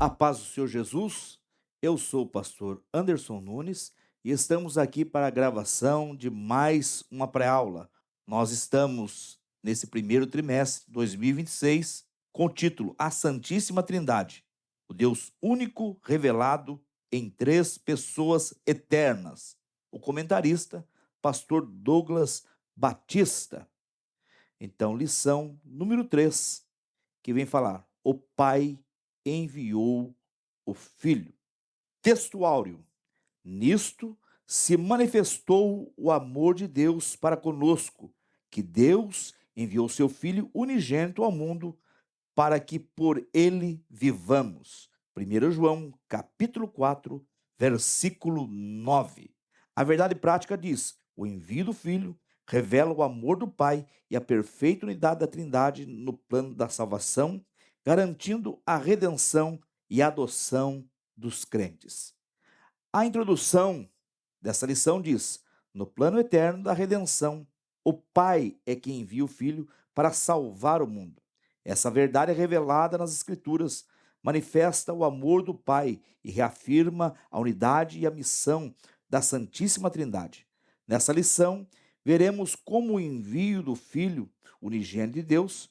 A paz do Senhor Jesus, eu sou o pastor Anderson Nunes e estamos aqui para a gravação de mais uma pré-aula. Nós estamos nesse primeiro trimestre de 2026 com o título A Santíssima Trindade, o Deus único revelado em três pessoas eternas. O comentarista, pastor Douglas Batista. Então, lição número 3, que vem falar: o Pai enviou o Filho. Texto áureo. Nisto se manifestou o amor de Deus para conosco, que Deus enviou seu Filho unigênito ao mundo para que por ele vivamos. 1 João, capítulo 4, versículo 9. A verdade prática diz: o envio do Filho revela o amor do Pai e a perfeita unidade da Trindade no plano da salvação, garantindo a redenção e a adoção dos crentes. A introdução dessa lição diz: no plano eterno da redenção, o Pai é quem envia o Filho para salvar o mundo. Essa verdade é revelada nas Escrituras, manifesta o amor do Pai e reafirma a unidade e a missão da Santíssima Trindade. Nessa lição, veremos como o envio do Filho, unigênito de Deus,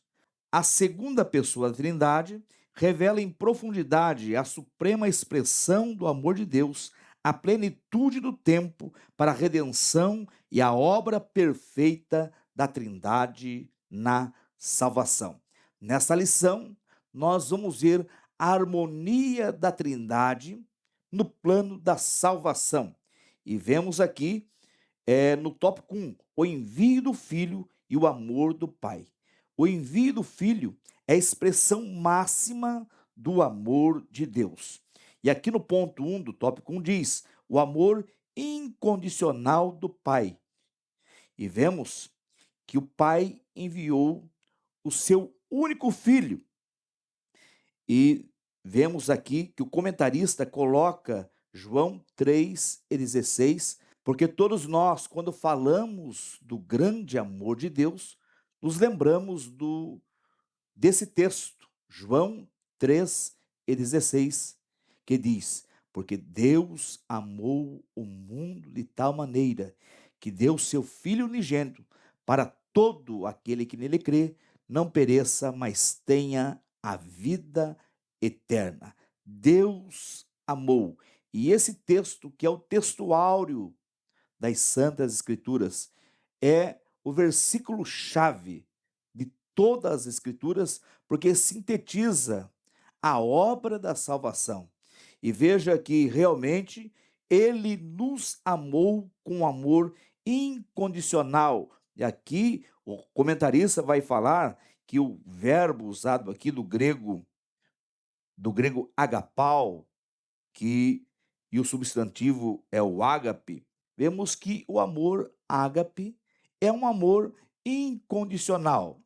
a segunda pessoa da Trindade, revela em profundidade a suprema expressão do amor de Deus, a plenitude do tempo para a redenção e a obra perfeita da Trindade na salvação. Nessa lição, nós vamos ver a harmonia da Trindade no plano da salvação. E vemos aqui, no tópico 1, o envio do Filho e o amor do Pai. O envio do Filho é a expressão máxima do amor de Deus. E aqui no ponto 1 do tópico 1 diz: o amor incondicional do Pai. E vemos que o Pai enviou o seu único filho. E vemos aqui que o comentarista coloca João 3:16, porque todos nós, quando falamos do grande amor de Deus, nos lembramos desse texto, João 3:16, que diz: porque Deus amou o mundo de tal maneira que deu seu Filho unigênito para todo aquele que nele crê, não pereça, mas tenha a vida eterna. Deus amou. E esse texto, que é o texto áureo das Santas Escrituras, é o versículo-chave de todas as Escrituras, porque sintetiza a obra da salvação. E veja que realmente ele nos amou com amor incondicional. E aqui o comentarista vai falar que o verbo usado aqui do grego agapau, que e o substantivo é o ágape, vemos que o amor ágape é um amor incondicional.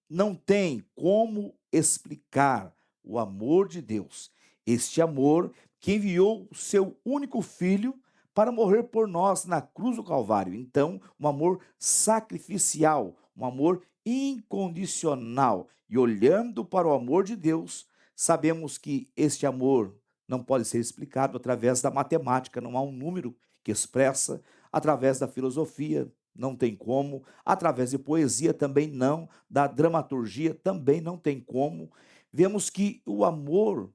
Não tem como explicar o amor de Deus. Este amor que enviou o seu único filho para morrer por nós na cruz do Calvário. Então, um amor sacrificial, um amor incondicional. E olhando para o amor de Deus, sabemos que este amor não pode ser explicado através da matemática, não há um número que expressa, através da filosofia, não tem como, através de poesia também não, da dramaturgia também não tem como. Vemos que o amor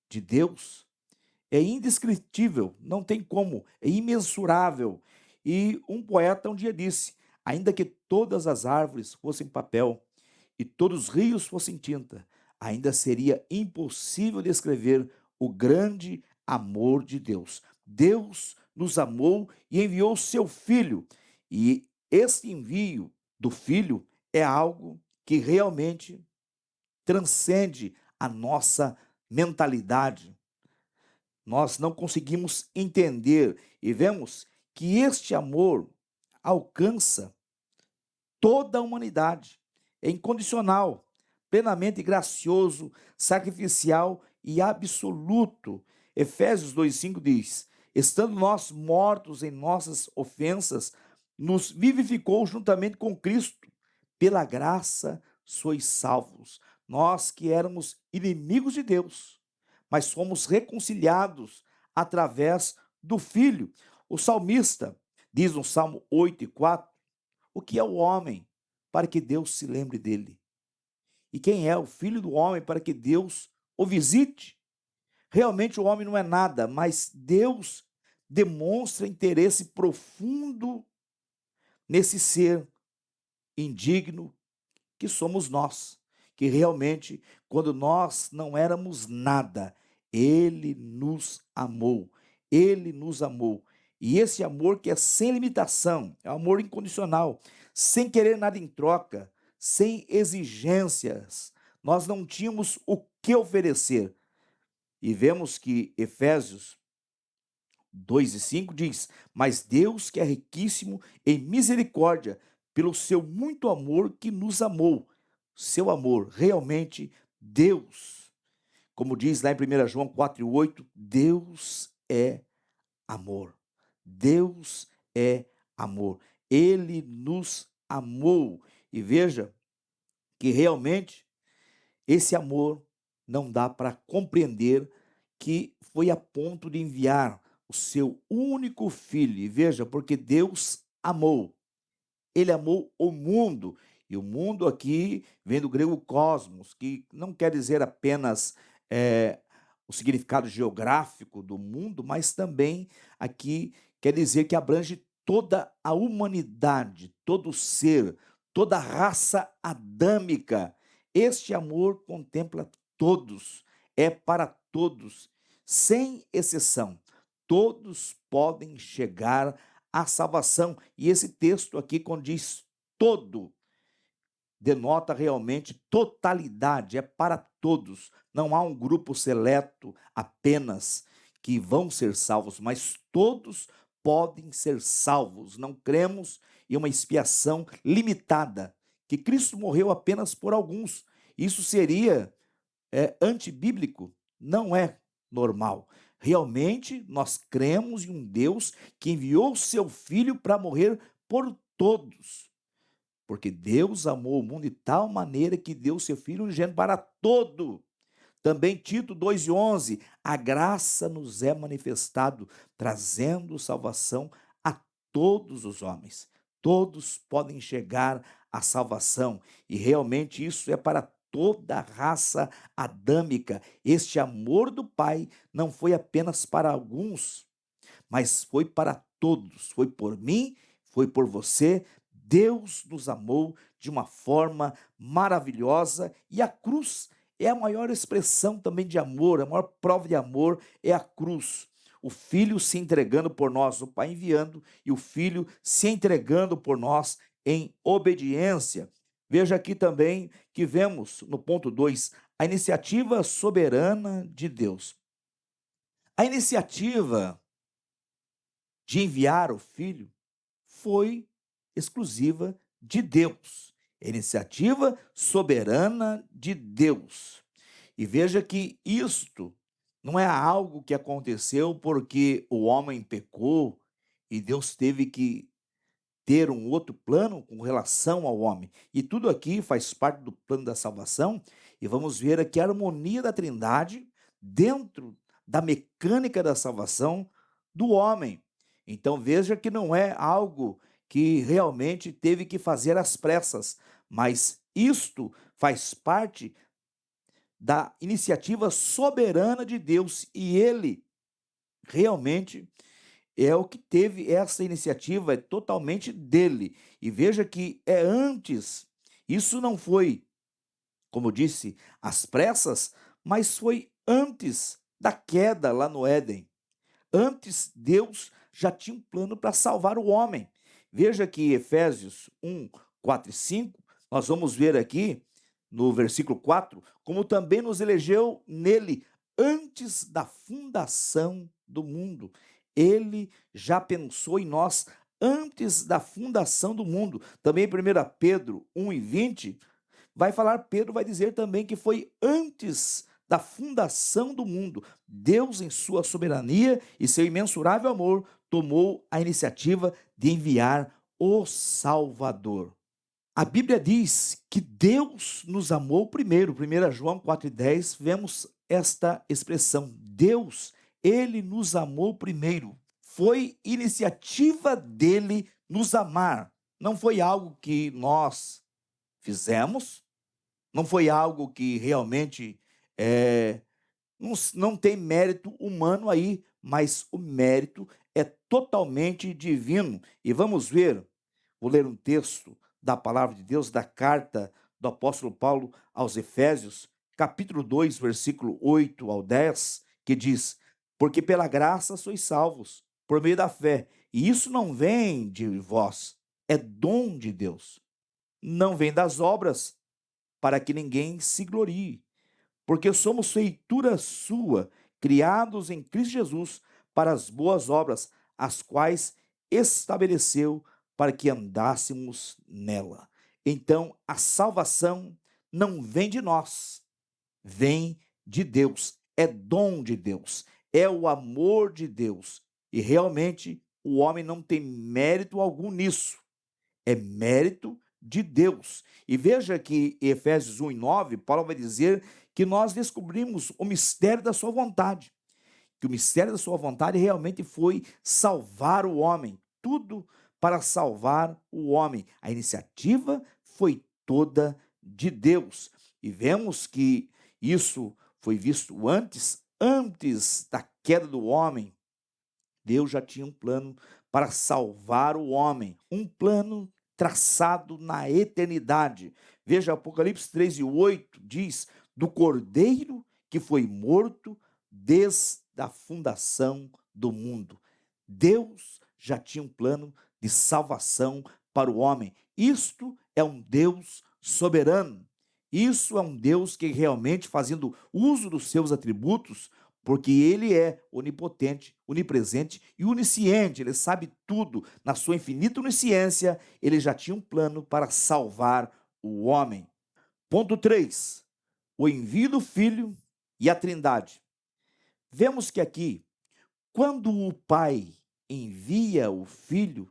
de Deus é indescritível, não tem como, é imensurável. E um poeta um dia disse: ainda que todas as árvores fossem papel e todos os rios fossem tinta, ainda seria impossível descrever o grande amor de Deus. Deus nos amou e enviou o seu Filho. E esse envio do Filho é algo que realmente transcende a nossa mentalidade. Nós não conseguimos entender e vemos que este amor alcança toda a humanidade. É incondicional, plenamente gracioso, sacrificial e absoluto. Efésios 2:5 diz: estando nós mortos em nossas ofensas, nos vivificou juntamente com Cristo. Pela graça sois salvos. Nós que éramos inimigos de Deus, mas somos reconciliados através do Filho. O salmista diz no Salmo 8:4: o que é o homem para que Deus se lembre dele? E quem é o filho do homem para que Deus o visite? Realmente o homem não é nada, mas Deus demonstra interesse profundo nesse ser indigno que somos nós, que realmente, quando nós não éramos nada, Ele nos amou, Ele nos amou. E esse amor que é sem limitação, é um amor incondicional, sem querer nada em troca, sem exigências. Nós não tínhamos o que oferecer. E vemos que Efésios 2:5 diz: mas Deus, que é riquíssimo em misericórdia, pelo seu muito amor que nos amou. Seu amor, realmente, Deus, como diz lá em 1 João 4:8, Deus é amor. Deus é amor. Ele nos amou. E veja que realmente esse amor não dá para compreender, que foi a ponto de enviar o seu único filho. E veja, porque Deus amou. Ele amou o mundo. E o mundo aqui vem do grego cosmos, que não quer dizer apenas o significado geográfico do mundo, mas também aqui quer dizer que abrange toda a humanidade, todo ser, toda a raça adâmica. Este amor contempla todos, é para todos, sem exceção. Todos podem chegar à salvação. E esse texto aqui, quando diz todo, denota realmente totalidade, é para todos. Não há um grupo seleto apenas que vão ser salvos, mas todos podem ser salvos. Não cremos em uma expiação limitada, que Cristo morreu apenas por alguns. Isso seria antibíblico, não é normal. Realmente, nós cremos em um Deus que enviou o seu Filho para morrer por todos. Porque Deus amou o mundo de tal maneira que deu o seu Filho unigênito para todo. Também Tito 2:11, a graça nos é manifestado, trazendo salvação a todos os homens. Todos podem chegar à salvação, e realmente isso é para toda a raça adâmica. Este amor do Pai não foi apenas para alguns, mas foi para todos. Foi por mim, foi por você. Deus nos amou de uma forma maravilhosa, e a cruz é a maior expressão também de amor, a maior prova de amor é a cruz. O Filho se entregando por nós, o Pai enviando, e o Filho se entregando por nós em obediência. Veja aqui também que vemos no ponto 2, a iniciativa soberana de Deus. A iniciativa de enviar o Filho foi exclusiva de Deus. Iniciativa soberana de Deus. E veja que isto não é algo que aconteceu porque o homem pecou e Deus teve que ter um outro plano com relação ao homem. E tudo aqui faz parte do plano da salvação, e vamos ver aqui a harmonia da Trindade dentro da mecânica da salvação do homem. Então veja que não é algo que realmente teve que fazer às pressas, mas isto faz parte da iniciativa soberana de Deus, e ele realmente é o que teve essa iniciativa, é totalmente dele. E veja que é antes, isso não foi, como eu disse, às pressas, mas foi antes da queda lá no Éden. Antes, Deus já tinha um plano para salvar o homem. Veja que Efésios 1:4 e 5, nós vamos ver aqui no versículo 4, como também nos elegeu nele antes da fundação do mundo. Ele já pensou em nós antes da fundação do mundo. Também em 1 Pedro 1:20, Pedro vai dizer também que foi antes da fundação do mundo. Deus, em sua soberania e seu imensurável amor, tomou a iniciativa de enviar o Salvador. A Bíblia diz que Deus nos amou primeiro. 1 João 4:10, vemos esta expressão. Deus, ele nos amou primeiro. Foi iniciativa dele nos amar. Não foi algo que nós fizemos, não foi algo que realmente não tem mérito humano aí, mas o mérito é totalmente divino. E vamos ver, vou ler um texto da palavra de Deus, da carta do apóstolo Paulo aos Efésios, capítulo 2, versículo 8 ao 10, que diz: porque pela graça sois salvos, por meio da fé, e isso não vem de vós, é dom de Deus. Não vem das obras, para que ninguém se glorie, porque somos feitura sua, criados em Cristo Jesus para as boas obras, as quais estabeleceu para que andássemos nela. Então, a salvação não vem de nós, vem de Deus, é dom de Deus, é o amor de Deus. E realmente o homem não tem mérito algum nisso, é mérito de Deus. E veja que em Efésios 1:9, Paulo vai dizer que nós descobrimos o mistério da sua vontade, que o mistério da sua vontade realmente foi salvar o homem, tudo para salvar o homem. A iniciativa foi toda de Deus. E vemos que isso foi visto antes da queda do homem. Deus já tinha um plano para salvar o homem, um plano traçado na eternidade. Veja, Apocalipse 3:8 diz: do Cordeiro que foi morto desde a fundação do mundo. Deus já tinha um plano de salvação para o homem. Isto é um Deus soberano. Isso é um Deus que realmente, fazendo uso dos seus atributos, porque ele é onipotente, onipresente e onisciente, ele sabe tudo. Na sua infinita onisciência, ele já tinha um plano para salvar o homem. Ponto 3. O envio do Filho e a Trindade. Vemos que aqui, quando o Pai envia o Filho,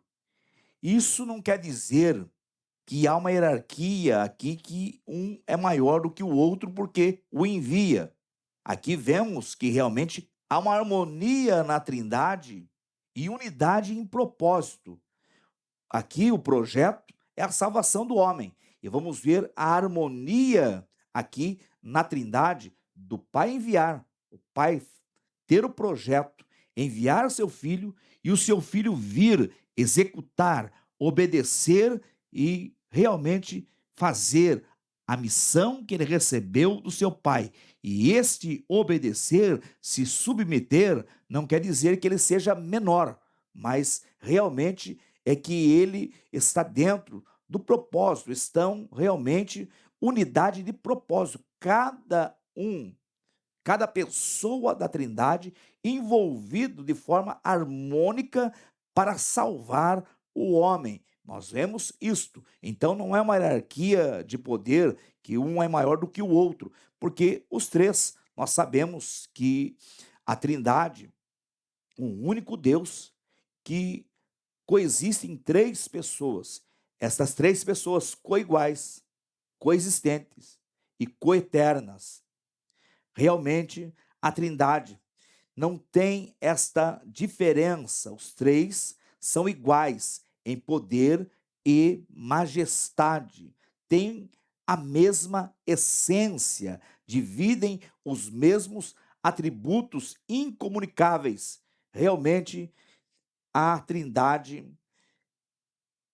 isso não quer dizer que há uma hierarquia aqui, que um é maior do que o outro porque o envia. Aqui vemos que realmente há uma harmonia na Trindade e unidade em propósito. Aqui o projeto é a salvação do homem. E vamos ver a harmonia aqui na Trindade do Pai enviar, o Pai ter o projeto, enviar seu filho e o seu filho vir executar, obedecer e realmente fazer a missão que ele recebeu do seu pai. E este obedecer, se submeter, não quer dizer que ele seja menor, mas realmente é que ele está dentro do propósito, estão realmente unidade de propósito, cada pessoa da Trindade envolvido de forma harmônica para salvar o homem. Nós vemos isto. Então não é uma hierarquia de poder que um é maior do que o outro, porque os três, nós sabemos que a Trindade, um único Deus que coexiste em três pessoas. Essas três pessoas coiguais, coexistentes e coeternas. Realmente, a Trindade não tem esta diferença. Os três são iguais em poder e majestade. Têm a mesma essência, dividem os mesmos atributos incomunicáveis. Realmente, a Trindade,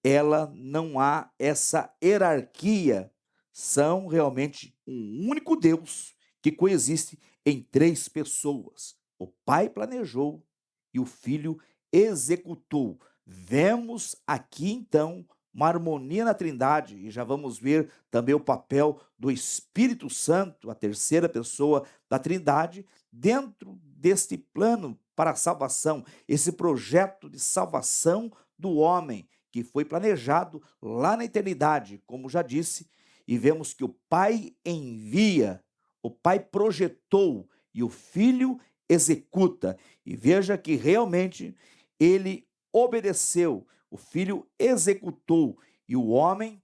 ela não há essa hierarquia. São realmente um único Deus que coexiste em três pessoas. O Pai planejou e o Filho executou. Vemos aqui então uma harmonia na Trindade e já vamos ver também o papel do Espírito Santo, a terceira pessoa da Trindade, dentro deste plano para a salvação, esse projeto de salvação do homem que foi planejado lá na eternidade, como já disse, e vemos que o Pai envia, o Pai projetou e o Filho executa. E veja que realmente ele obedeceu, o Filho executou e o homem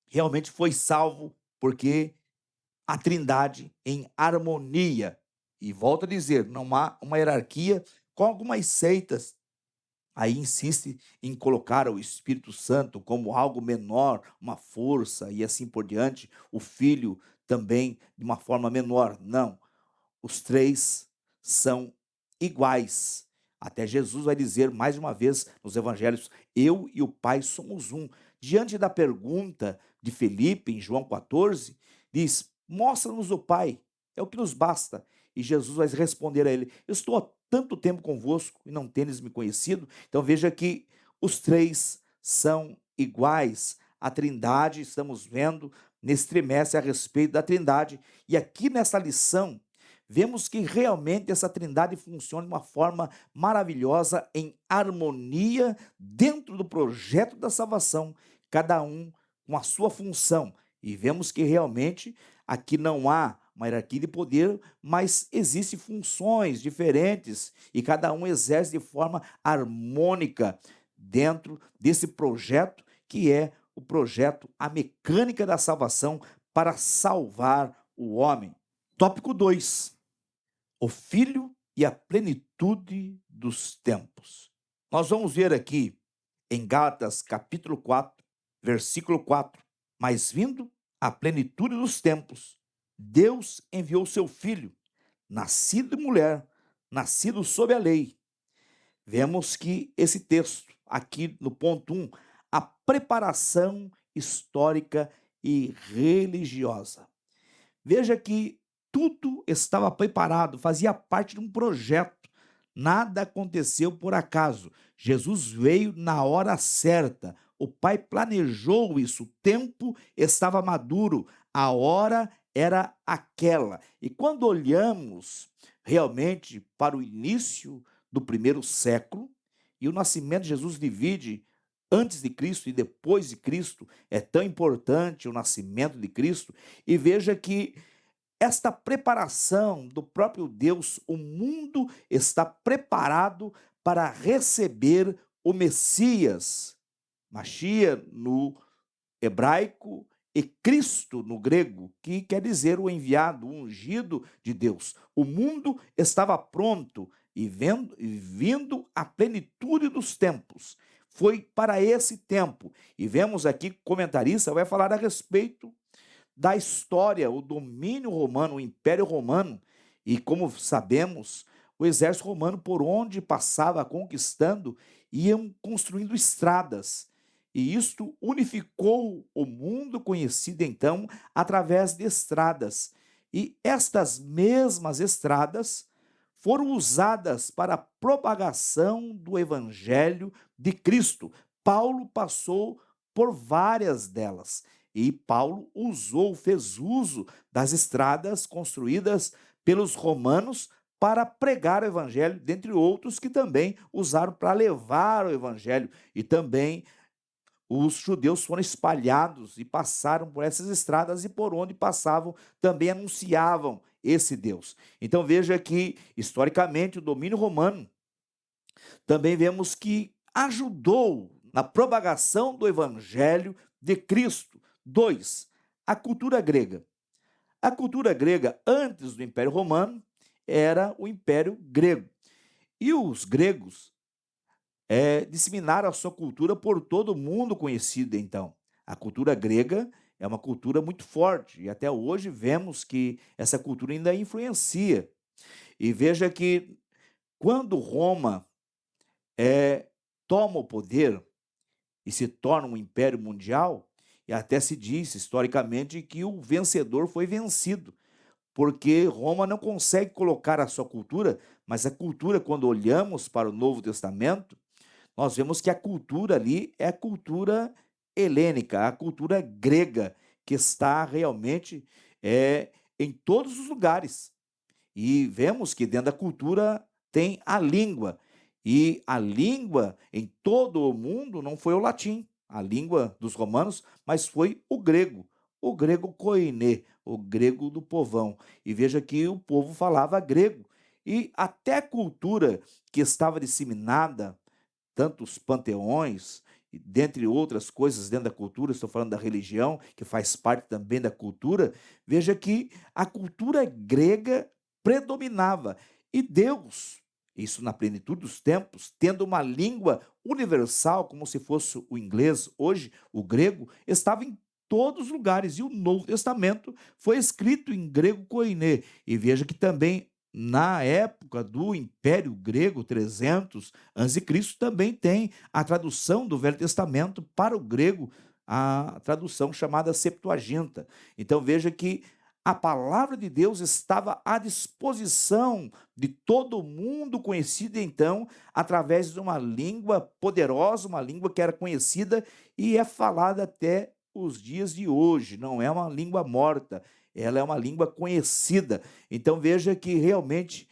realmente foi salvo, porque a Trindade em harmonia. E volto a dizer, não há uma hierarquia com algumas seitas. Aí insiste em colocar o Espírito Santo como algo menor, uma força e assim por diante, o Filho também de uma forma menor. Não, os três são iguais. Até Jesus vai dizer mais uma vez nos evangelhos: eu e o Pai somos um. Diante da pergunta de Felipe, em João 14, diz: mostra-nos o Pai, é o que nos basta. E Jesus vai responder a ele: eu estou há tanto tempo convosco e não tendes me conhecido. Então veja que os três são iguais. A Trindade, estamos vendo nesse trimestre a respeito da Trindade. E aqui nessa lição, vemos que realmente essa Trindade funciona de uma forma maravilhosa, em harmonia, dentro do projeto da salvação, cada um com a sua função. E vemos que realmente aqui não há uma hierarquia de poder, mas existem funções diferentes e cada um exerce de forma harmônica dentro desse projeto que é o projeto, a mecânica da salvação para salvar o homem. Tópico 2: o Filho e a plenitude dos tempos. Nós vamos ver aqui em Gálatas capítulo 4, versículo 4: mas vindo a plenitude dos tempos, Deus enviou seu Filho, nascido de mulher, nascido sob a lei. Vemos que esse texto, aqui no ponto 1, a preparação histórica e religiosa. Veja que tudo estava preparado, fazia parte de um projeto. Nada aconteceu por acaso. Jesus veio na hora certa. O Pai planejou isso. O tempo estava maduro. A hora era aquela. E quando olhamos realmente para o início do primeiro século, e o nascimento de Jesus divide antes de Cristo e depois de Cristo, é tão importante o nascimento de Cristo, e veja que esta preparação do próprio Deus, o mundo está preparado para receber o Messias, Machia no hebraico e Cristo no grego, que quer dizer o enviado, o ungido de Deus. O mundo estava pronto e vindo a plenitude dos tempos. Foi para esse tempo. E vemos aqui que o comentarista vai falar a respeito da história, o domínio romano, o Império Romano, e como sabemos, o exército romano, por onde passava conquistando, iam construindo estradas. E isto unificou o mundo conhecido então através de estradas. E estas mesmas estradas foram usadas para a propagação do evangelho de Cristo. Paulo passou por várias delas. E Paulo fez uso das estradas construídas pelos romanos para pregar o evangelho, dentre outros que também usaram para levar o evangelho. E também os judeus foram espalhados e passaram por essas estradas e por onde passavam também anunciavam esse Deus. Então veja que, historicamente, o domínio romano também vemos que ajudou na propagação do evangelho de Cristo. 2. A cultura grega. A cultura grega, antes do Império Romano, era o Império Grego. E os gregos disseminaram a sua cultura por todo o mundo conhecido, então. A cultura grega é uma cultura muito forte, e até hoje vemos que essa cultura ainda influencia. E veja que quando Roma toma o poder e se torna um império mundial, e até se diz historicamente que o vencedor foi vencido, porque Roma não consegue colocar a sua cultura, mas a cultura, quando olhamos para o Novo Testamento, nós vemos que a cultura ali é a cultura helênica, a cultura grega, que está realmente em todos os lugares. E vemos que dentro da cultura tem a língua. E a língua em todo o mundo não foi o latim, a língua dos romanos, mas foi o grego koiné, o grego do povão. E veja que o povo falava grego. E até a cultura que estava disseminada, tanto os panteões, dentre outras coisas dentro da cultura, estou falando da religião, que faz parte também da cultura, veja que a cultura grega predominava. E Deus, isso na plenitude dos tempos, tendo uma língua universal, como se fosse o inglês, hoje o grego, estava em todos os lugares. E o Novo Testamento foi escrito em grego koiné. E veja que também na época do Império Grego, 300 a.C., também tem a tradução do Velho Testamento para o grego, a tradução chamada Septuaginta. Então veja que a palavra de Deus estava à disposição de todo mundo, conhecida então através de uma língua poderosa, uma língua que era conhecida e é falada até os dias de hoje. Não é uma língua morta, ela é uma língua conhecida. Então veja que realmente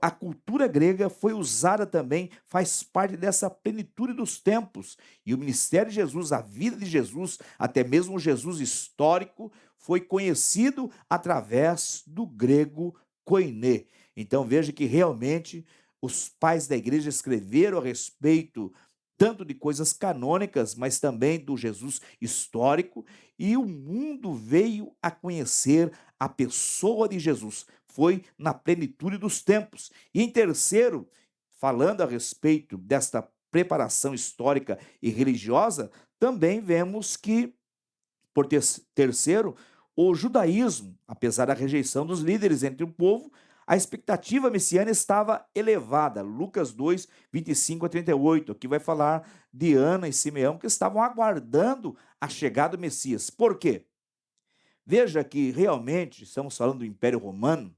a cultura grega foi usada também, faz parte dessa plenitude dos tempos. E o ministério de Jesus, a vida de Jesus, até mesmo o Jesus histórico, foi conhecido através do grego koiné. Então veja que realmente os pais da igreja escreveram a respeito tanto de coisas canônicas, mas também do Jesus histórico, e o mundo veio a conhecer a pessoa de Jesus. Foi na plenitude dos tempos. E em terceiro, falando a respeito desta preparação histórica e religiosa, também vemos que, por terceiro, o judaísmo, apesar da rejeição dos líderes entre o povo, a expectativa messiânica estava elevada. Lucas 2, 25 a 38, aqui vai falar de Ana e Simeão, que estavam aguardando a chegada do Messias. Por quê? Veja que realmente estamos falando do Império Romano,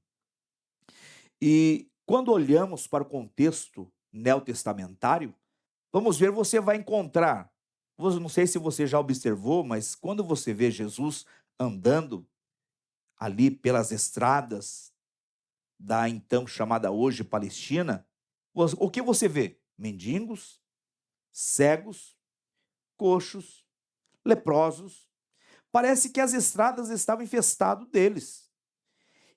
e quando olhamos para o contexto neotestamentário, vamos ver, você vai encontrar, não sei se você já observou, mas quando você vê Jesus andando ali pelas estradas da então chamada hoje Palestina, o que você vê? Mendigos, cegos, coxos, leprosos. Parece que as estradas estavam infestadas deles.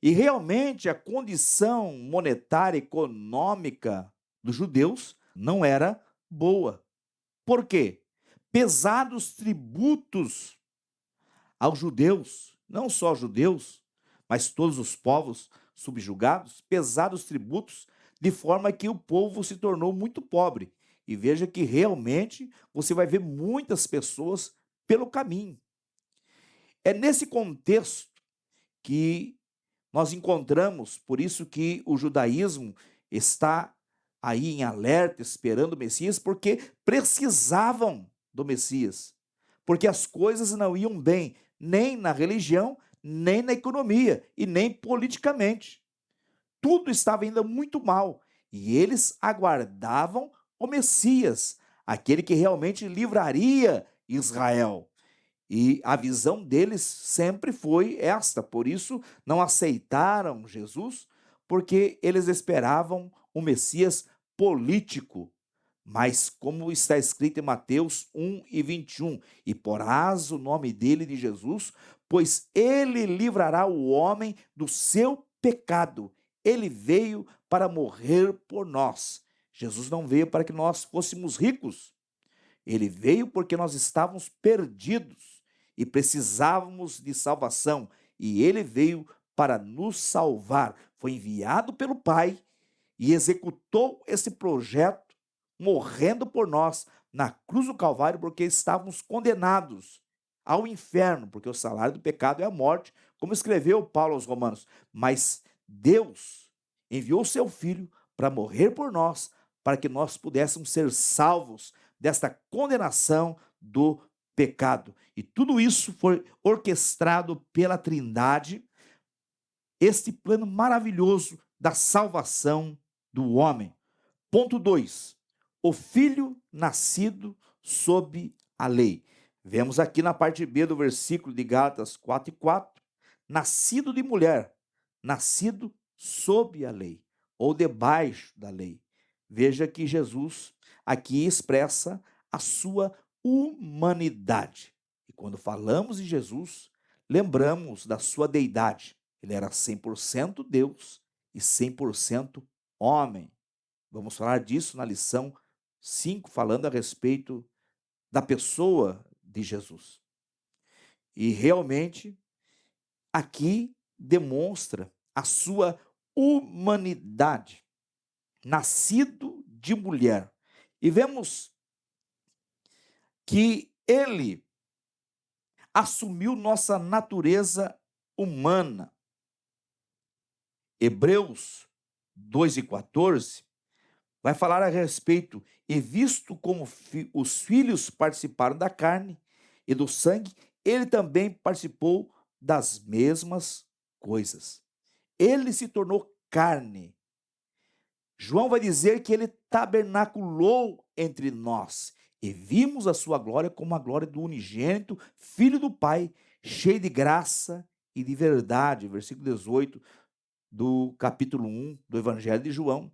E realmente a condição monetária, econômica dos judeus não era boa. Por quê? Pesados tributos aos judeus, não só aos judeus, mas todos os povos subjugados, pesados tributos, de forma que o povo se tornou muito pobre. E veja que realmente você vai ver muitas pessoas pelo caminho. É nesse contexto que nós encontramos, por isso que o judaísmo está aí em alerta, esperando o Messias, porque precisavam do Messias, porque as coisas não iam bem, nem na religião, nem na economia, e nem politicamente. Tudo estava indo muito mal, e eles aguardavam o Messias, aquele que realmente livraria Israel. E a visão deles sempre foi esta, por isso não aceitaram Jesus, porque eles esperavam um Messias político. Mas como está escrito em Mateus 1 e 21, e porás o nome dele de Jesus, pois ele livrará o homem do seu pecado. Ele veio para morrer por nós. Jesus não veio para que nós fôssemos ricos. Ele veio porque nós estávamos perdidos e precisávamos de salvação, e ele veio para nos salvar. Foi enviado pelo Pai e executou esse projeto, morrendo por nós na cruz do Calvário, porque estávamos condenados ao inferno, porque o salário do pecado é a morte, como escreveu Paulo aos Romanos. Mas Deus enviou seu Filho para morrer por nós, para que nós pudéssemos ser salvos desta condenação do pecado. E tudo isso foi orquestrado pela Trindade, este plano maravilhoso da salvação do homem. Ponto 2. O filho nascido sob a lei. Vemos aqui na parte B do versículo de Gálatas 4:4, nascido de mulher, nascido sob a lei, ou debaixo da lei. Veja que Jesus aqui expressa a sua humanidade. E quando falamos de Jesus, lembramos da sua deidade. Ele era 100% Deus e 100% homem. Vamos falar disso na lição 5, falando a respeito da pessoa de Jesus. E realmente aqui demonstra a sua humanidade, nascido de mulher. E vemos que ele assumiu nossa natureza humana. Hebreus 2:14 vai falar a respeito, e visto como os filhos participaram da carne e do sangue, ele também participou das mesmas coisas. Ele se tornou carne. João vai dizer que ele tabernaculou entre nós e vimos a sua glória como a glória do unigênito, filho do Pai, cheio de graça e de verdade. Versículo 18 do capítulo 1 do Evangelho de João.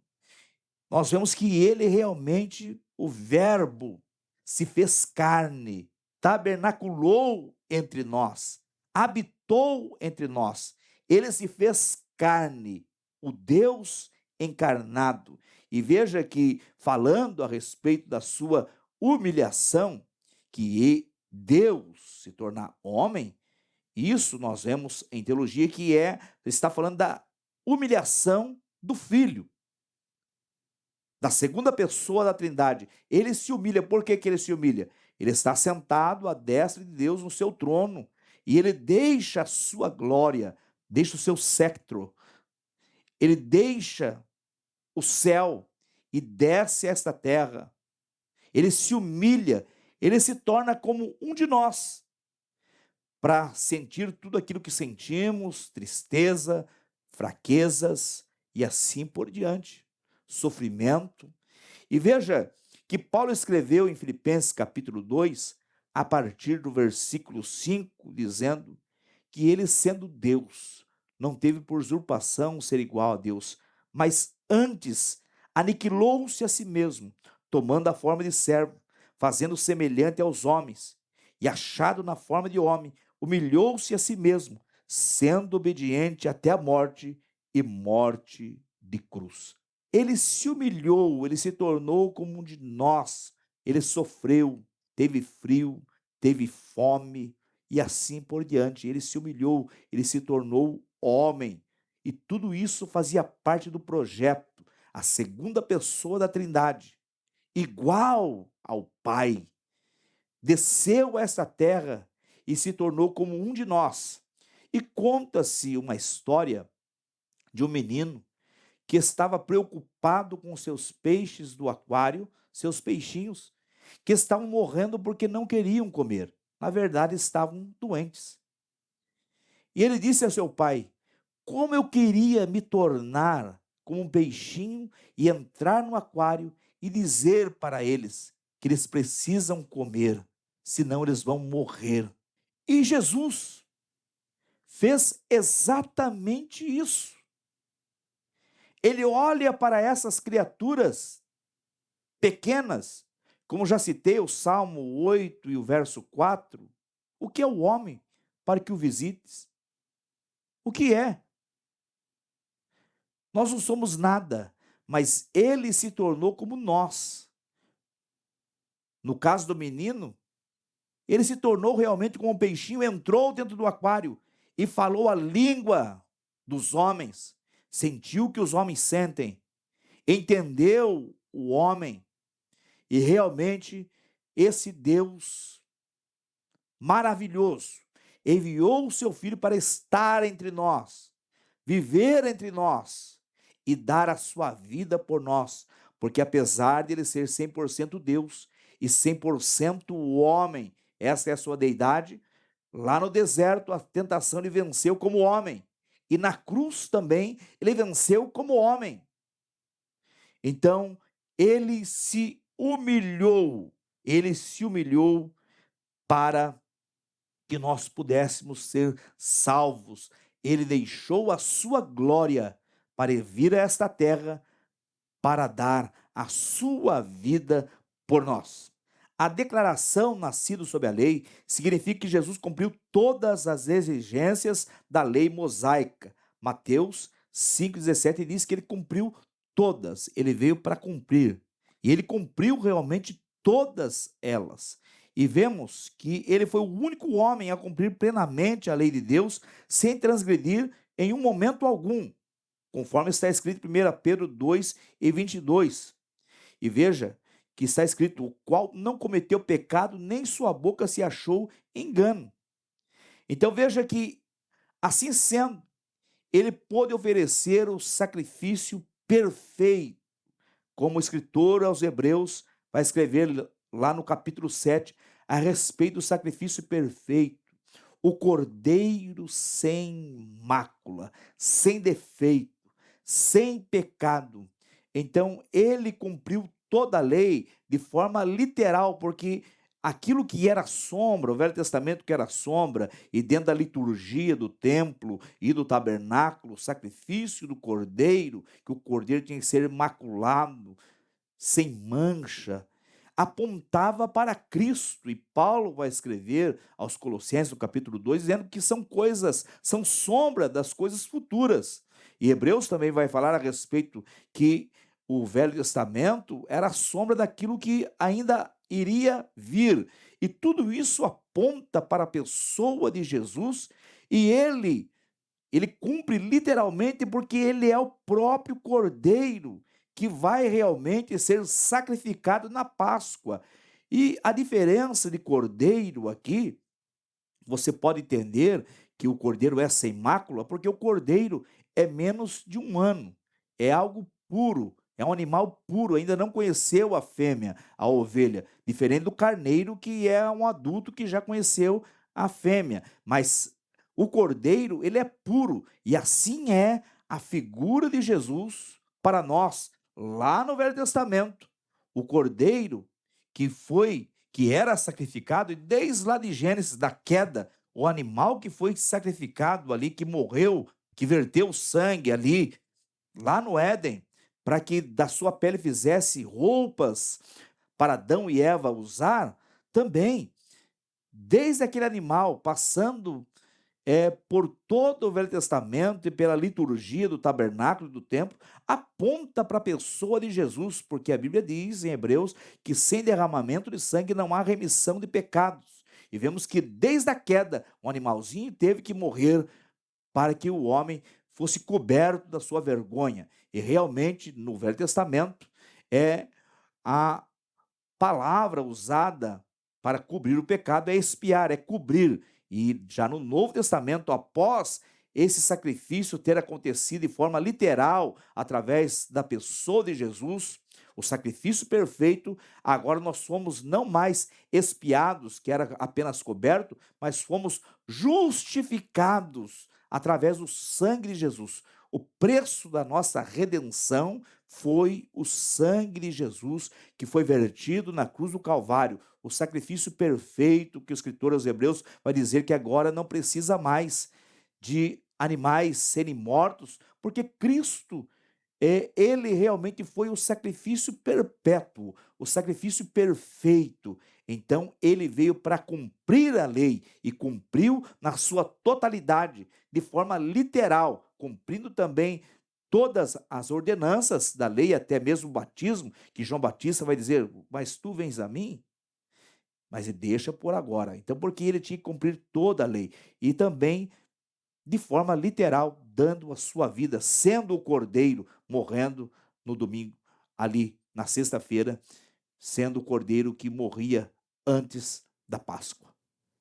Nós vemos que ele realmente, o verbo, se fez carne, tabernaculou entre nós, habitou entre nós. Ele se fez carne, o Deus encarnado. E veja que, falando a respeito da sua humilhação, que Deus se tornar homem, isso nós vemos em teologia que está falando da humilhação do Filho, da segunda pessoa da Trindade. Ele se humilha. Por que ele se humilha? Ele está sentado à destra de Deus no seu trono, e ele deixa a sua glória, deixa o seu cetro, ele deixa o céu e desce a esta terra. Ele se humilha, ele se torna como um de nós, para sentir tudo aquilo que sentimos, tristeza, fraquezas e assim por diante, sofrimento. E veja que Paulo escreveu em Filipenses capítulo 2, a partir do versículo 5, dizendo que ele, sendo Deus, não teve por usurpação ser igual a Deus, mas antes aniquilou-se a si mesmo, tomando a forma de servo, fazendo semelhante aos homens, e achado na forma de homem, humilhou-se a si mesmo, sendo obediente até a morte e morte de cruz. Ele se humilhou, ele se tornou como um de nós, ele sofreu, teve frio, teve fome e assim por diante. Ele se humilhou, ele se tornou homem, e tudo isso fazia parte do projeto, a segunda pessoa da Trindade, igual ao Pai, desceu a esta terra e se tornou como um de nós. E conta-se uma história de um menino que estava preocupado com seus peixes do aquário, seus peixinhos, que estavam morrendo porque não queriam comer. Na verdade, estavam doentes. E ele disse a seu pai: como eu queria me tornar como um peixinho e entrar no aquário e dizer para eles que eles precisam comer, senão eles vão morrer. E Jesus fez exatamente isso. Ele olha para essas criaturas pequenas, como já citei o Salmo 8 e o verso 4. O que é o homem para que o visites? O que é? Nós não somos nada, mas ele se tornou como nós. No caso do menino, ele se tornou realmente como um peixinho, entrou dentro do aquário e falou a língua dos homens, sentiu o que os homens sentem, entendeu o homem, e realmente esse Deus maravilhoso enviou o seu Filho para estar entre nós, viver entre nós e dar a sua vida por nós, porque apesar de ele ser 100% Deus e 100% homem, essa é a sua deidade, lá no deserto a tentação ele venceu como homem, e na cruz também ele venceu como homem. Então ele se humilhou para que nós pudéssemos ser salvos. Ele deixou a sua glória para vir a esta terra para dar a sua vida por nós. A declaração nascido sob a lei significa que Jesus cumpriu todas as exigências da lei mosaica. Mateus 5,17 diz que ele cumpriu todas, ele veio para cumprir. E ele cumpriu realmente todas elas. E vemos que ele foi o único homem a cumprir plenamente a lei de Deus, sem transgredir em um momento algum. conforme está escrito em 1 Pedro 2:22. E veja que está escrito: o qual não cometeu pecado, nem sua boca se achou engano. Então veja que, assim sendo, ele pôde oferecer o sacrifício perfeito, como o escritor aos Hebreus vai escrever lá no capítulo 7, a respeito do sacrifício perfeito, o cordeiro sem mácula, sem defeito, sem pecado. Então, ele cumpriu toda a lei de forma literal, porque aquilo que era sombra, o Velho Testamento que era sombra, e dentro da liturgia do templo e do tabernáculo, o sacrifício do cordeiro, que o cordeiro tinha que ser imaculado, sem mancha, apontava para Cristo. E Paulo vai escrever aos Colossenses, no capítulo 2, dizendo que são coisas, são sombra das coisas futuras. E Hebreus também vai falar a respeito que o Velho Testamento era a sombra daquilo que ainda iria vir. E tudo isso aponta para a pessoa de Jesus, e ele cumpre literalmente porque ele é o próprio Cordeiro que vai realmente ser sacrificado na Páscoa. E a diferença de cordeiro aqui, você pode entender que o cordeiro é sem mácula, porque o cordeiro é menos de um ano, é algo puro, é um animal puro, ainda não conheceu a fêmea, a ovelha, diferente do carneiro, que é um adulto que já conheceu a fêmea. Mas o cordeiro, ele é puro, e assim é a figura de Jesus para nós. Lá no Velho Testamento, o cordeiro que era sacrificado, e desde lá de Gênesis, da queda, o animal que foi sacrificado ali, que morreu, que verteu sangue ali, lá no Éden, para que da sua pele fizesse roupas para Adão e Eva usar, também, desde aquele animal, passando por todo o Velho Testamento e pela liturgia do tabernáculo e do templo, aponta para a pessoa de Jesus, porque a Bíblia diz em Hebreus que sem derramamento de sangue não há remissão de pecados. E vemos que desde a queda, um animalzinho teve que morrer para que o homem fosse coberto da sua vergonha. E realmente, no Velho Testamento, é a palavra usada para cobrir o pecado, é expiar, é cobrir. E já no Novo Testamento, após esse sacrifício ter acontecido de forma literal, através da pessoa de Jesus, o sacrifício perfeito, agora nós fomos não mais expiados, que era apenas coberto, mas fomos justificados através do sangue de Jesus. O preço da nossa redenção foi o sangue de Jesus, que foi vertido na cruz do Calvário, o sacrifício perfeito, que o escritor aos Hebreus vai dizer que agora não precisa mais de animais serem mortos, porque Cristo, ele realmente foi o sacrifício perpétuo, o sacrifício perfeito. Então, ele veio para cumprir a lei, e cumpriu na sua totalidade, de forma literal, cumprindo também todas as ordenanças da lei, até mesmo o batismo, que João Batista vai dizer: mas tu vens a mim? Mas ele deixa por agora. Então, porque ele tinha que cumprir toda a lei. E também, de forma literal, dando a sua vida, sendo o cordeiro, morrendo no domingo, ali na sexta-feira, sendo o cordeiro que morria antes da Páscoa.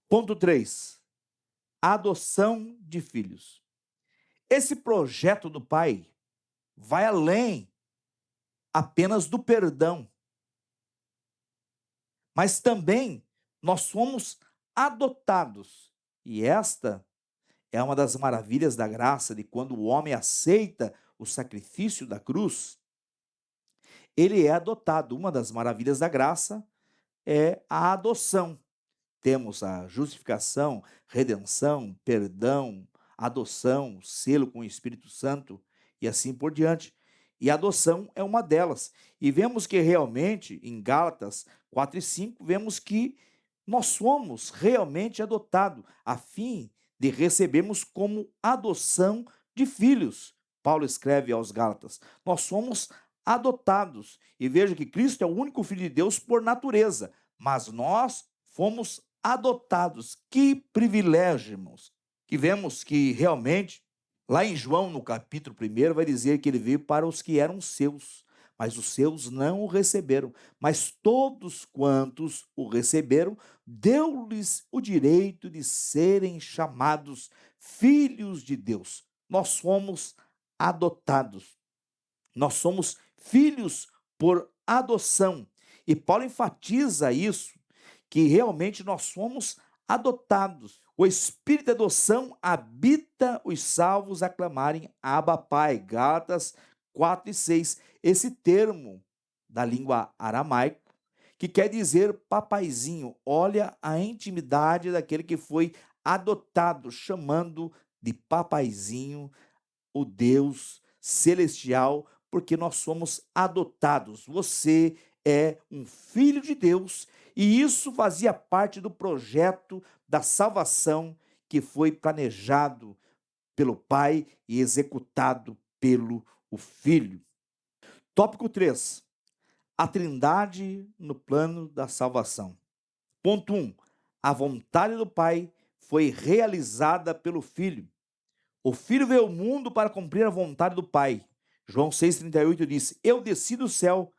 Ponto 3. Adoção de filhos. Esse projeto do Pai vai além apenas do perdão, mas também nós fomos adotados. E esta é uma das maravilhas da graça, de quando o homem aceita o sacrifício da cruz, ele é adotado. Uma das maravilhas da graça é a adoção. Temos a justificação, redenção, perdão, adoção, selo com o Espírito Santo e assim por diante. E a adoção é uma delas. E vemos que realmente, em Gálatas 4:5, vemos que nós somos realmente adotados, a fim de recebermos como adoção de filhos. Paulo escreve aos Gálatas: nós somos adotados. E veja que Cristo é o único Filho de Deus por natureza, mas nós fomos adotados. Que privilégio, irmãos! Que vemos que realmente Lá em João, no capítulo 1, vai dizer que ele veio para os que eram seus, mas os seus não o receberam. Mas todos quantos o receberam, deu-lhes o direito de serem chamados filhos de Deus. Nós somos adotados. Nós somos filhos por adoção. E Paulo enfatiza isso, que realmente nós somos adotados. O espírito de adoção habita os salvos a clamarem Abba Pai. Gálatas 4:6. Esse termo da língua aramaica, que quer dizer papaizinho. Olha a intimidade daquele que foi adotado, chamando de papaizinho o Deus celestial, porque nós somos adotados. Você é um filho de Deus, e isso fazia parte do projeto da salvação que foi planejado pelo Pai e executado pelo o Filho. Tópico 3. A Trindade no plano da salvação. Ponto 1. A vontade do Pai foi realizada pelo Filho. O Filho veio ao mundo para cumprir a vontade do Pai. João 6,38 diz: Eu desci do céu,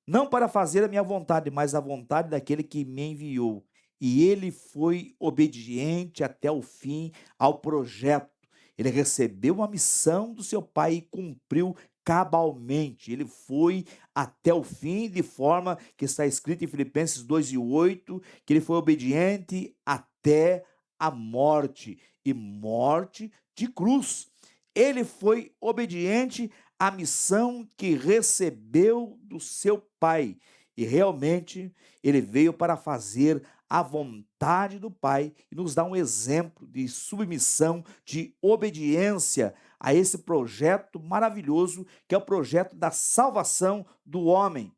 não para fazer a minha vontade, mas a vontade daquele que me enviou. E ele foi obediente até o fim ao projeto. Ele recebeu uma missão do seu Pai e cumpriu cabalmente. Ele foi até o fim, de forma que está escrito em Filipenses 2:8, que ele foi obediente até a morte, e morte de cruz. Ele foi obediente à missão que recebeu do seu Pai, e realmente ele veio para fazer a vontade do Pai e nos dá um exemplo de submissão, de obediência a esse projeto maravilhoso que é o projeto da salvação do homem.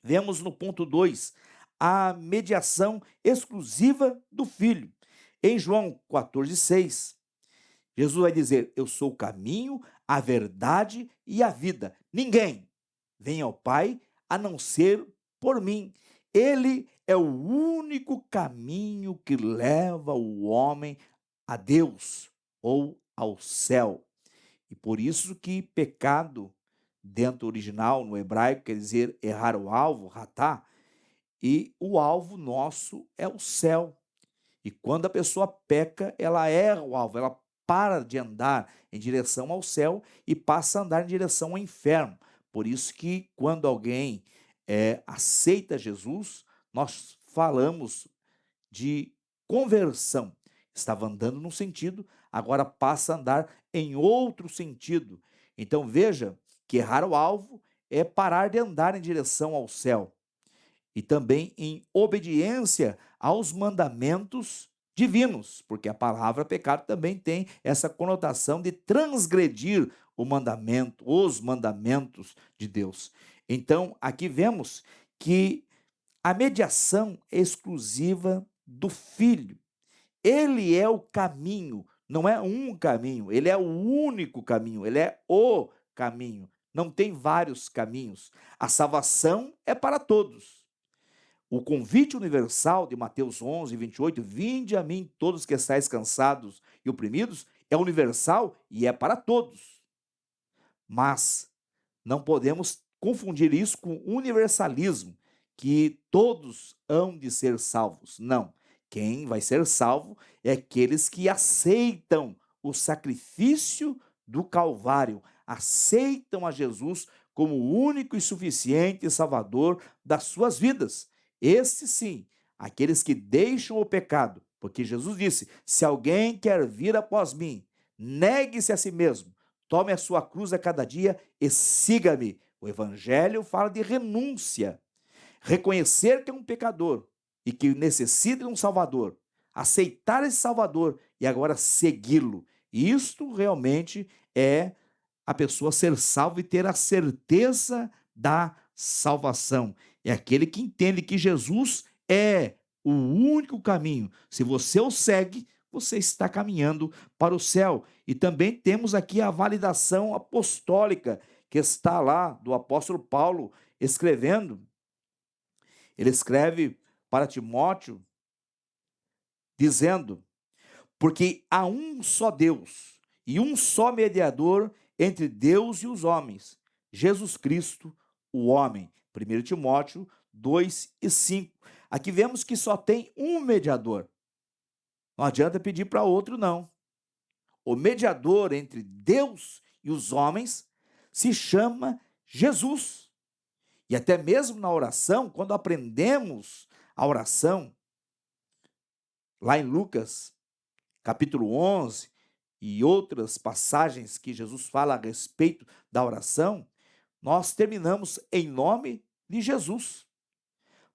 Vemos no ponto 2 a mediação exclusiva do Filho. Em João 14:6, Jesus vai dizer: Eu sou o caminho, a verdade e a vida. Ninguém vem ao Pai a não ser por mim. Ele é o único caminho que leva o homem a Deus ou ao céu. E por isso que pecado, dentro do original, no hebraico, quer dizer errar o alvo, ratá, e o alvo nosso é o céu. E quando a pessoa peca, ela erra o alvo, ela para de andar em direção ao céu e passa a andar em direção ao inferno. Por isso que quando alguém aceita Jesus, nós falamos de conversão. Estava andando num sentido, agora passa a andar em outro sentido. Então veja que errar o alvo é parar de andar em direção ao céu e também em obediência aos mandamentos divinos, porque a palavra pecado também tem essa conotação de transgredir o mandamento, os mandamentos de Deus. Então, aqui vemos que a mediação é exclusiva do Filho. Ele é o caminho, não é um caminho, ele é o único caminho, ele é o caminho. Não tem vários caminhos. A salvação é para todos. O convite universal de Mateus 11:28, vinde a mim todos que estáis cansados e oprimidos, é universal e é para todos. Mas não podemos confundir isso com universalismo, que todos hão de ser salvos. Não. Quem vai ser salvo é aqueles que aceitam o sacrifício do Calvário, aceitam a Jesus como o único e suficiente Salvador das suas vidas. Estes sim, aqueles que deixam o pecado, porque Jesus disse: se alguém quer vir após mim, negue-se a si mesmo, tome a sua cruz a cada dia e siga-me. O Evangelho fala de renúncia, reconhecer que é um pecador e que necessita de um Salvador, aceitar esse Salvador e agora segui-lo. Isto realmente é a pessoa ser salva e ter a certeza da salvação. É aquele que entende que Jesus é o único caminho. Se você o segue, você está caminhando para o céu. E também temos aqui a validação apostólica, que está lá do apóstolo Paulo escrevendo. Ele escreve para Timóteo, dizendo: porque há um só Deus e um só mediador entre Deus e os homens, Jesus Cristo, o homem. 1 Timóteo 2:5. Aqui vemos que só tem um mediador. Não adianta pedir para outro, não. O mediador entre Deus e os homens se chama Jesus. E até mesmo na oração, quando aprendemos a oração, lá em Lucas, capítulo 11, e outras passagens que Jesus fala a respeito da oração, nós terminamos em nome de Jesus.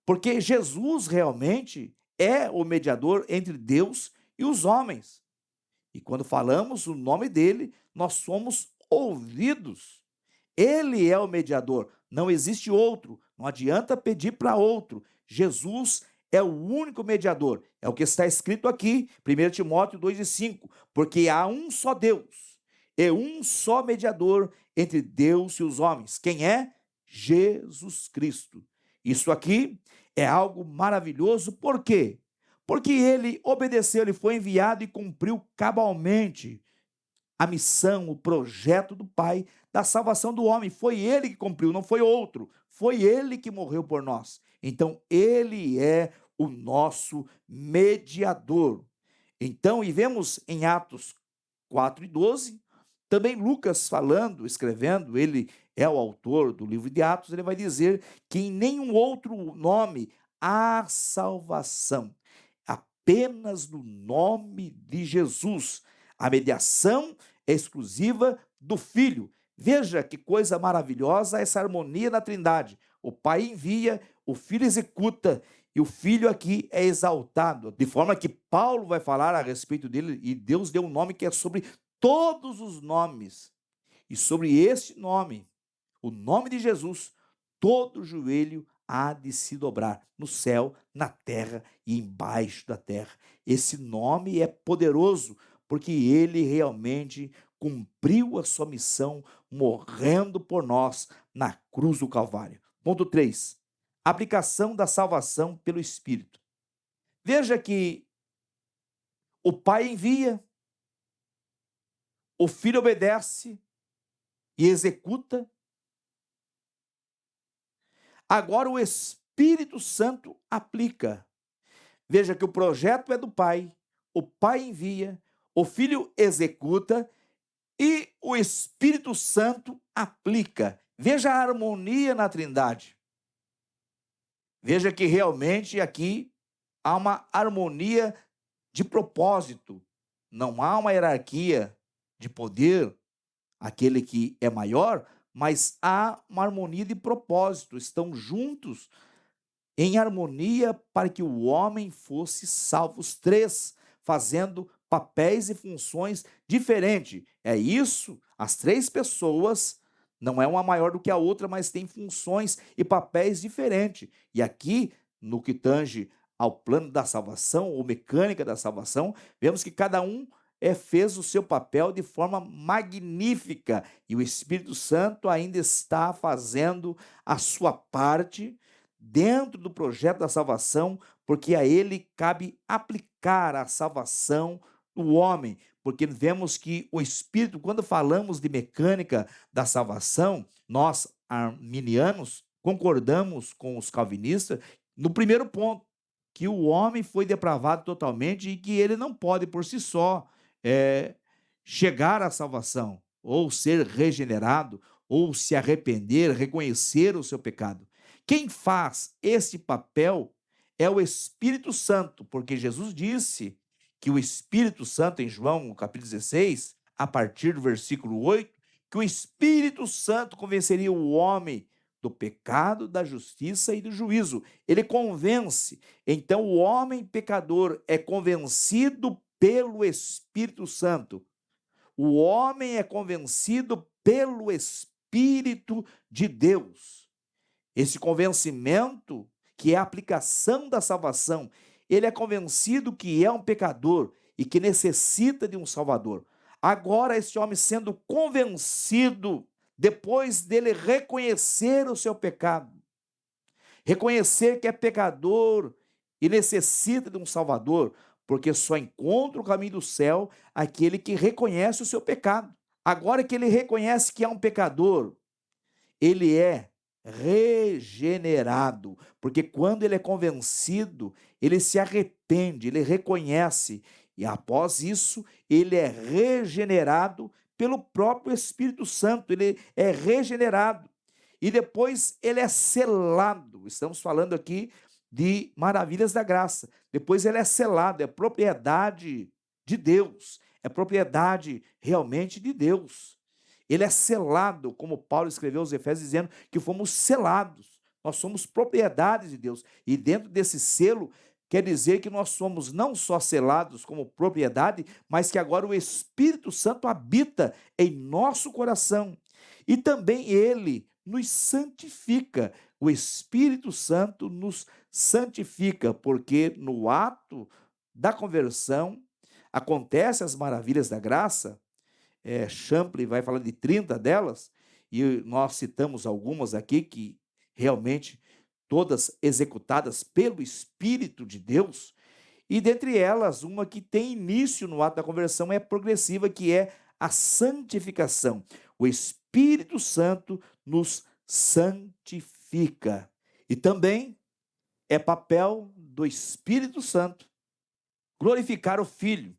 Porque Jesus realmente é o mediador entre Deus e os homens. E quando falamos o nome dele, nós somos ouvidos. Ele é o mediador, não existe outro, não adianta pedir para outro. Jesus é o único mediador, é o que está escrito aqui, 1 Timóteo 2:5, porque há um só Deus, e um só mediador entre Deus e os homens. Quem é? Jesus Cristo. Isso aqui é algo maravilhoso, por quê? Porque ele obedeceu, ele foi enviado e cumpriu cabalmente a missão, o projeto do Pai da salvação do homem. Foi ele que cumpriu, não foi outro. Foi ele que morreu por nós. Então, ele é o nosso mediador. Então, e vemos em Atos 4:12, também Lucas falando, escrevendo, ele é o autor do livro de Atos, ele vai dizer que em nenhum outro nome há salvação, apenas no nome de Jesus. A mediação é exclusiva do Filho. Veja que coisa maravilhosa essa harmonia na Trindade. O Pai envia, o Filho executa, e o Filho aqui é exaltado, de forma que Paulo vai falar a respeito dele, e Deus deu um nome que é sobre todos os nomes. E sobre esse nome, o nome de Jesus, todo joelho há de se dobrar, no céu, na terra e embaixo da terra. Esse nome é poderoso, porque ele realmente cumpriu a sua missão, morrendo por nós na cruz do Calvário. Ponto 3. Aplicação da salvação pelo Espírito. Veja que o Pai envia, o Filho obedece e executa. Agora o Espírito Santo aplica. Veja que o projeto é do Pai, o Pai envia, o Filho executa e o Espírito Santo aplica. Veja a harmonia na Trindade. Veja que realmente aqui há uma harmonia de propósito. Não há uma hierarquia de poder, aquele que é maior, mas há uma harmonia de propósito. Estão juntos em harmonia para que o homem fosse salvo. Os três fazendo papéis e funções diferentes. É isso, as três pessoas, não é uma maior do que a outra, mas tem funções e papéis diferentes. E aqui, no que tange ao plano da salvação, ou mecânica da salvação, vemos que cada um fez o seu papel de forma magnífica, e o Espírito Santo ainda está fazendo a sua parte dentro do projeto da salvação, porque a ele cabe aplicar a salvação do homem, porque vemos que o Espírito, quando falamos de mecânica da salvação, nós, arminianos, concordamos com os calvinistas no primeiro ponto, que o homem foi depravado totalmente e que ele não pode por si só chegar à salvação, ou ser regenerado, ou se arrepender, reconhecer o seu pecado. Quem faz esse papel é o Espírito Santo, porque Jesus disse que o Espírito Santo, em João capítulo 16, a partir do versículo 8, que o Espírito Santo convenceria o homem do pecado, da justiça e do juízo. Ele convence. Então o homem pecador é convencido pelo Espírito Santo. O homem é convencido pelo Espírito de Deus. Esse convencimento, que é a aplicação da salvação, ele é convencido que é um pecador e que necessita de um Salvador. Agora, esse homem sendo convencido, depois dele reconhecer o seu pecado, reconhecer que é pecador e necessita de um Salvador, porque só encontra o caminho do céu aquele que reconhece o seu pecado. Agora que ele reconhece que é um pecador, ele é regenerado, porque quando ele é convencido, ele se arrepende, ele reconhece, e após isso, ele é regenerado pelo próprio Espírito Santo, ele é regenerado. E depois ele é selado. Estamos falando aqui de maravilhas da graça. Depois ele é selado, é propriedade de Deus, é propriedade realmente de Deus. Ele é selado, como Paulo escreveu aos Efésios, dizendo que fomos selados. Nós somos propriedade de Deus. E dentro desse selo, quer dizer que nós somos não só selados como propriedade, mas que agora o Espírito Santo habita em nosso coração. E também ele nos santifica. O Espírito Santo nos santifica, porque no ato da conversão acontecem as maravilhas da graça. Champlin vai falar de 30 delas, e nós citamos algumas aqui que realmente todas executadas pelo Espírito de Deus, e dentre elas, uma que tem início no ato da conversão é progressiva, que é a santificação. O Espírito Santo nos santifica. E também é papel do Espírito Santo glorificar o Filho.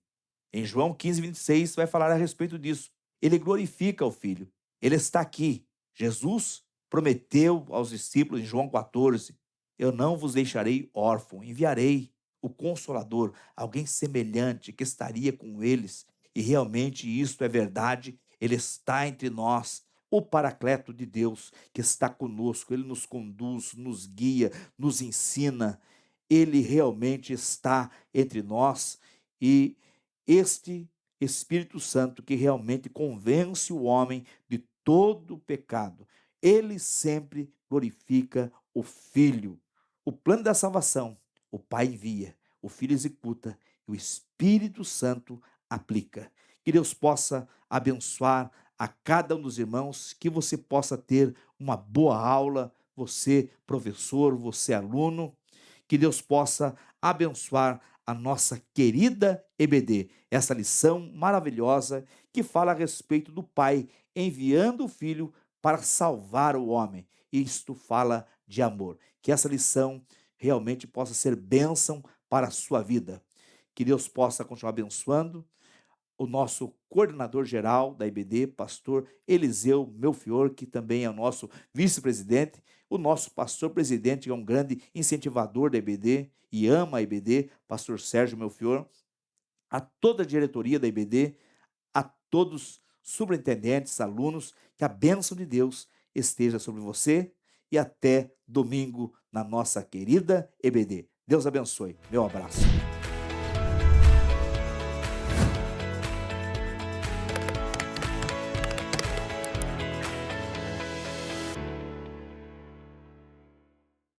Em João 15:26 vai falar a respeito disso. Ele glorifica o Filho. Ele está aqui. Jesus prometeu aos discípulos em João 14: eu não vos deixarei órfão, enviarei o Consolador, alguém semelhante que estaria com eles. E realmente isto é verdade, ele está entre nós. O Paracleto de Deus que está conosco, ele nos conduz, nos guia, nos ensina. Ele realmente está entre nós, e este Espírito Santo que realmente convence o homem de todo o pecado, ele sempre glorifica o Filho. O plano da salvação, o Pai envia, o Filho executa e o Espírito Santo aplica. Que Deus possa abençoar a cada um dos irmãos, que você possa ter uma boa aula, você professor, você aluno, que Deus possa abençoar a nossa querida EBD, essa lição maravilhosa que fala a respeito do Pai enviando o Filho para salvar o homem. Isto fala de amor. Que essa lição realmente possa ser bênção para a sua vida. Que Deus possa continuar abençoando o nosso coordenador geral da IBD, pastor Eliseu Melfior, que também é o nosso vice-presidente, o nosso pastor presidente, que é um grande incentivador da IBD e ama a IBD, pastor Sérgio Melfior, a toda a diretoria da IBD, a todos superintendentes, alunos, que a bênção de Deus esteja sobre você, e até domingo na nossa querida EBD. Deus abençoe. Meu abraço.